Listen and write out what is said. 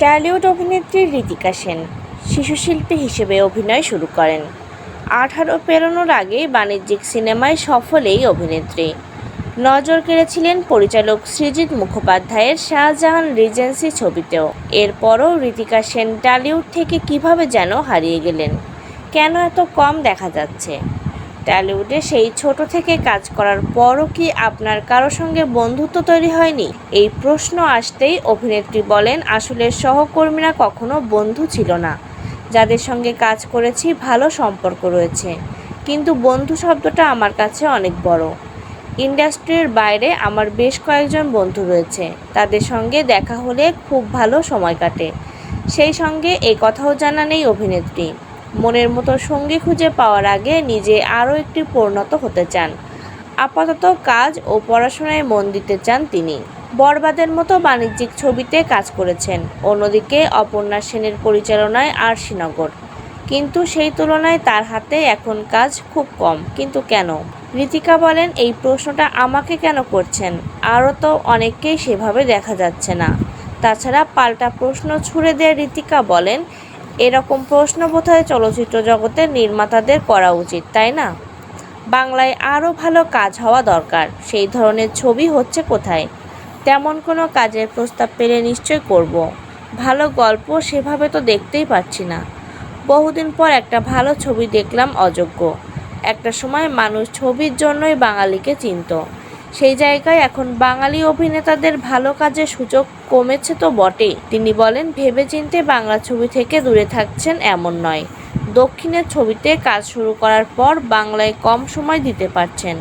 Tollywood অভিনেত্রী ঋতিকা সেন শিশুশিল্পী হিসেবে অভিনয় শুরু করেন। 18 পেরোনোর আগেই বাণিজ্যিক সিনেমায় সফল এই অভিনেত্রী নজর কেড়েছিলেন পরিচালক সৃজিত মুখোপাধ্যায়ের শাহজাহান রিজেন্সি ছবিতেও। এরপরও ঋতিকা সেন টলিউড থেকে কিভাবে যেন হারিয়ে গেলেন, কেন এত কম দেখা যাচ্ছে? টলিউডে সেই ছোট থেকে কাজ করার পরও কি আপনার কারো সঙ্গে বন্ধুত্ব তৈরি হয়নি? এই প্রশ্ন আসতেই অভিনেত্রী বলেন, আসলে সহকর্মীরা কখনো বন্ধু ছিল না। যাদের সঙ্গে কাজ করেছি ভালো সম্পর্ক রয়েছে, কিন্তু বন্ধু শব্দটা আমার কাছে অনেক বড়। ইন্ডাস্ট্রির বাইরে আমার বেশ কয়েকজন বন্ধু রয়েছে, তাদের সঙ্গে দেখা হলে খুব ভালো সময় কাটে। সেই সঙ্গে এই কথাও জানান এই অভিনেত্রী, মনের মতো সঙ্গী খুঁজে পাওয়ার আগে নিজে আরও একটু পরিণত হতে চান। আপাতত কাজ ও পড়াশোনায় মন দিতে চান তিনি। বরবাদের মতো বাণিজ্যিক ছবিতে কাজ করেছেন। অন্যদিকে অপর্ণা সেনের পরিচালনায় আরশিনগর, কিন্তু সেই তুলনায় তার হাতে এখন কাজ খুব কম। কিন্তু কেন? ঋতিকা বলেন, এই প্রশ্নটা আমাকে কেন করছেন? আরও তো অনেককেই সেভাবে দেখা যাচ্ছে না। তাছাড়া পাল্টা প্রশ্ন ছুড়ে দিয়ে ঋতিকা বলেন, এরকম প্রশ্ন বোধহয় চলচ্চিত্র জগতের নির্মাতাদের করা উচিত, তাই না? বাংলায় আরও ভালো কাজ হওয়া দরকার। সেই ধরনের ছবি হচ্ছে কোথায়? তেমন কোনো কাজের প্রস্তাব পেলে নিশ্চয় করব। ভালো গল্প সেভাবে তো দেখতেই পাচ্ছি না। বহুদিন পর একটা ভালো ছবি দেখলাম, অযোগ্য। একটা সময় মানুষ ছবির জন্যই বাঙালিকে চিনত, সেই জায়গায় এখন বাঙালি অভিনেতাদের ভালো কাজের সুযোগ কমেছে তো বটেই। তিনি বলেন, ভেবেচিন্তে বাংলা ছবি থেকে দূরে থাকছেন এমন নয়, দক্ষিণের ছবিতে কাজ শুরু করার পর বাংলায় কম সময় দিতে পারছেন।